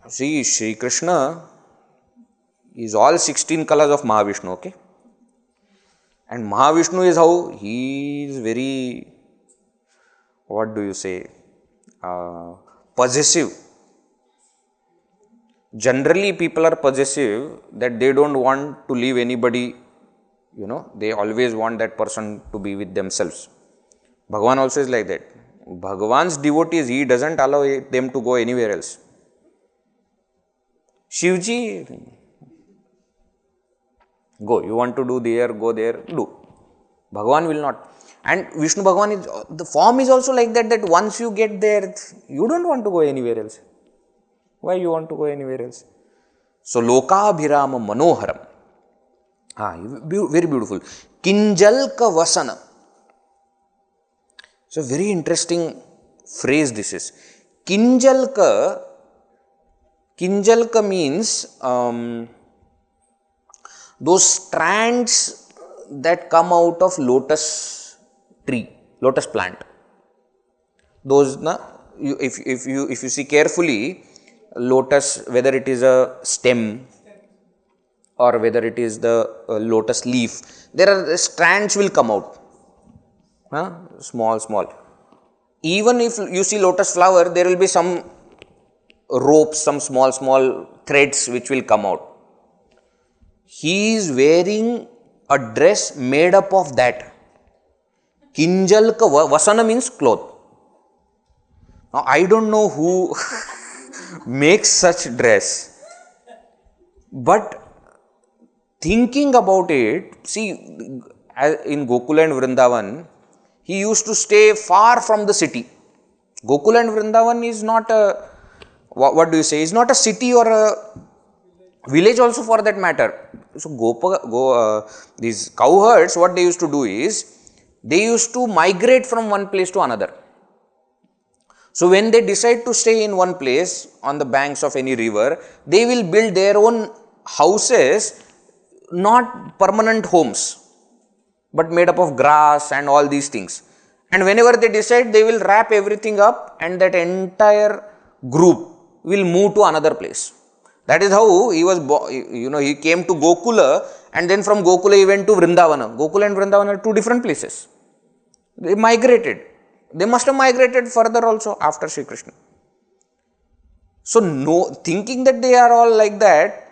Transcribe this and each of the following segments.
See, Shri Krishna is all 16 colors of Mahavishnu, okay? And Mahavishnu is how? He is very, what do you say, possessive. Generally, people are possessive that they don't want to leave anybody, they always want that person to be with themselves. Bhagavan also is like that. Bhagavan's devotees, he doesn't allow them to go anywhere else. Shivji, go, you want to do there, go there, do. Bhagavan will not. And Vishnu Bhagavan the form is also like that, that once you get there, you don't want to go anywhere else. Why you want to go anywhere else? So, Lokabhirama Manoharam. Very beautiful. Kinjalka Vasana. So, very interesting phrase this is. Kinjalka means those strands that come out of lotus tree, lotus plant. Those, if you see carefully, lotus, whether it is a stem or whether it is the lotus leaf, there are strands will come out, small. Even if you see lotus flower, there will be some ropes, some small threads which will come out. He is wearing a dress made up of that. Kinjalka Vasana means cloth. Now, I don't know who makes such dress, but thinking about it, see, in Gokula and Vrindavan, he used to stay far from the city. Gokula and Vrindavan is not a, what do you say, is not a city or a village also for that matter. So, these cow herds, what they used to do is, they used to migrate from one place to another. So, when they decide to stay in one place on the banks of any river, they will build their own houses, not permanent homes, but made up of grass and all these things. And whenever they decide, they will wrap everything up and that entire group will move to another place. That is how he was, he came to Gokula, and then from Gokula he went to Vrindavana. Gokula and Vrindavana are two different places. They migrated. They must have migrated further also after Sri Krishna. So, thinking that they are all like that,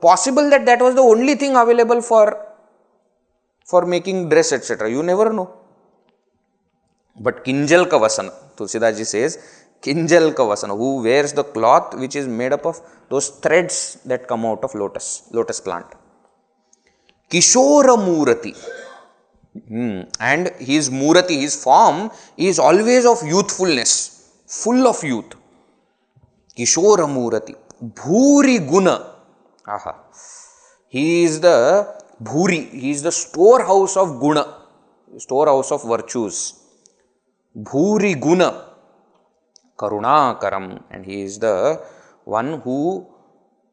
possible that that was the only thing available for making dress, etc. You never know. But Kinjalka Vasana, Tulasidas ji says, Kinjalka Vasana, who wears the cloth which is made up of those threads that come out of lotus plant. Kishora Murati. And his Murati, his form is always of youthfulness, full of youth. Kishora Murati. Bhuri Guna. He is the Bhuri, he is the storehouse of Guna, storehouse of virtues. Bhuri Guna. Karunakaram, and he is the one who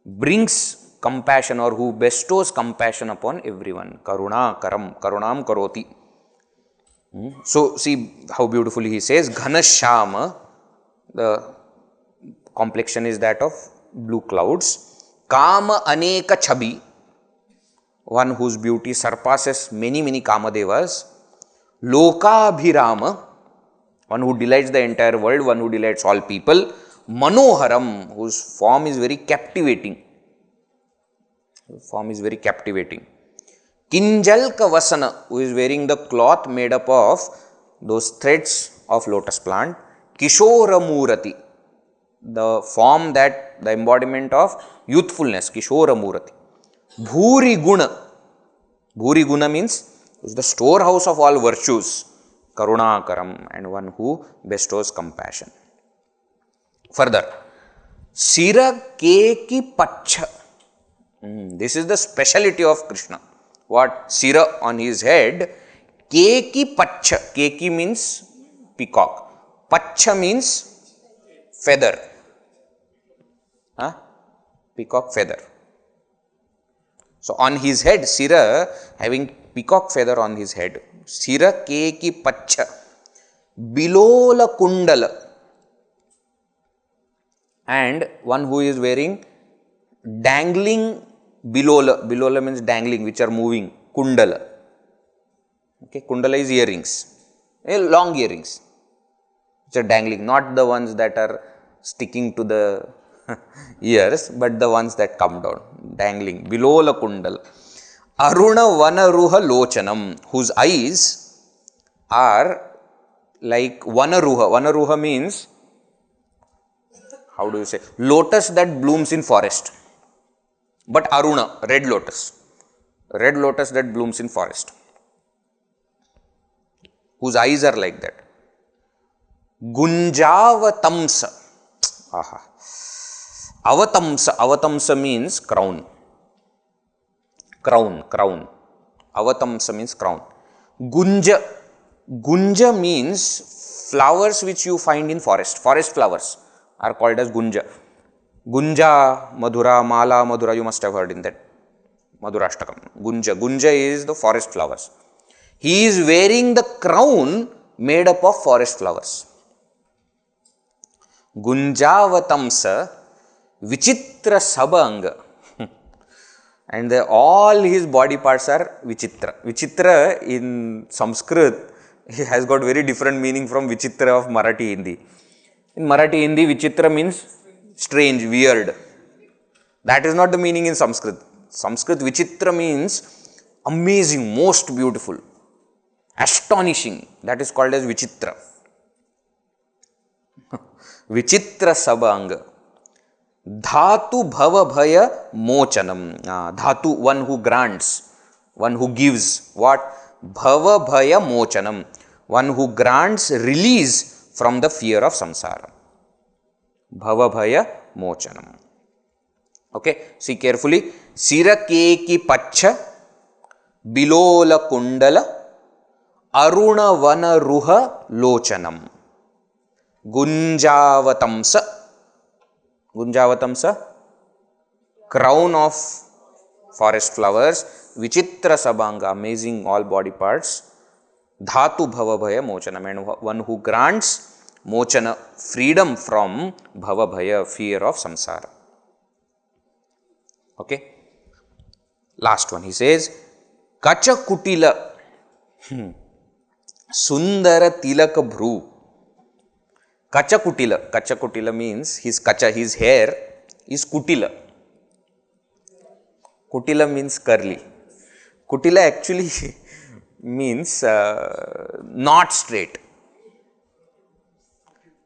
brings compassion or who bestows compassion upon everyone. Karunakaram, Karunam Karoti. So, see how beautifully he says, Ghanashama, the complexion is that of blue clouds. Kama Aneka Chabi, one whose beauty surpasses many Kamadevas. Lokabhirama, one who delights the entire world, one who delights all people. Manoharam, whose form is very captivating. Kinjalka Vasana, who is wearing the cloth made up of those threads of lotus plant. Kishora Murati, the form that, the embodiment of youthfulness. Kishora Murati. Bhuri Guna means is the storehouse of all virtues. Karunakaram, and one who bestows compassion. Further, Sira Keki Pacha. This is the speciality of Krishna. What? Sira on his head. Keki Pacha. Keki means peacock. Pacha means feather. Peacock feather. So, on his head, Sira having peacock feather on his head. Sira Keki Pacha. Bilola Kundala. and one who is wearing dangling bilola. Bilola means dangling, which are moving. Kundala. Okay, kundala is earrings, long earrings, which are dangling, not the ones that are sticking to the ears, but the ones that come down, dangling. Bilola kundala. Aruna vanaruha lochanam, whose eyes are like vanaruha. Vanaruha means, how do you say, lotus that blooms in forest. But aruna, red lotus. Red lotus that blooms in forest. Whose eyes are like that. Gunjavatamsa. Aha. Avatamsa. Avatamsa means crown. Crown. Avatamsa means crown. Gunja. Gunja means flowers which you find in forest. Forest flowers are called as gunja. Gunja, Madhura, Mala, Madhura, you must have heard in that Madhurashtakam. Gunja. Gunja is the forest flowers. He is wearing the crown made up of forest flowers. Gunjavatamsa Vichitra Sabanga. And all his body parts are Vichitra. Vichitra in Sanskrit has got very different meaning from Vichitra of Marathi Hindi. In Marathi Hindi, Vichitra means strange, weird. That is not the meaning in Sanskrit. Sanskrit Vichitra means amazing, most beautiful, astonishing. That is called as Vichitra. Vichitra Sabanga. Dhatu bhava bhaya mochanam. Dhatu, one who grants, one who gives. What? Bhava bhaya mochanam. One who grants release from the fear of samsara. Bhava bhaya mochanam. Okay, see carefully. Sirakeki pacha bilola kundala aruna vana ruha lochanam. Gunjavatamsa. Gunjavatamsa, crown of forest flowers. Vichitra Sabanga, amazing all body parts. Dhatu bhava bhaya mochanam, and one who grants mochana, freedom from bhava bhaya, fear of samsara. Okay. Last one, he says, Kacha kutila sundara tilaka bhru. Kacha kutila. Kacha kutila means his kacha, his hair is kutila. Kutila means curly. Kutila actually means not straight,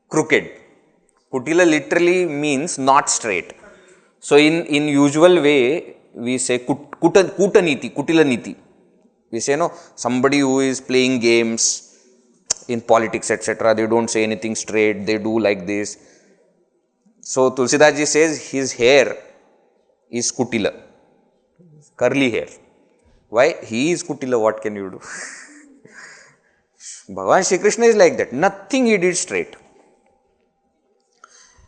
crooked. Kutila literally means not straight. So in usual way we say kutaniti, kutila niti. We say no, somebody who is playing games in politics, etc., they don't say anything straight, they do like this. So Tulasidas ji says his hair is kutila, curly hair. Why? He is kutila, what can you do? Bhagavan Shri Krishna is like that, nothing he did straight.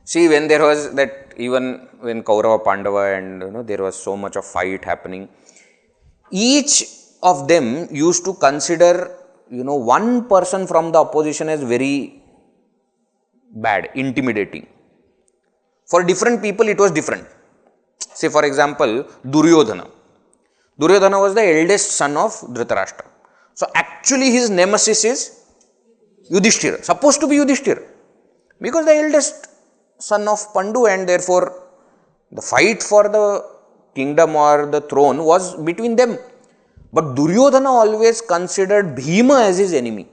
See, when there was that, even when Kaurava, Pandava, and there was so much of fight happening, each of them used to consider one person from the opposition as very bad, intimidating. For different people, it was different. Say, for example, Duryodhana. Duryodhana was the eldest son of Dhritarashtra. So, actually, his nemesis is Yudhishthira, supposed to be Yudhishthira, because the eldest son of Pandu, and therefore, the fight for the kingdom or the throne was between them. But Duryodhana always considered Bhima as his enemy.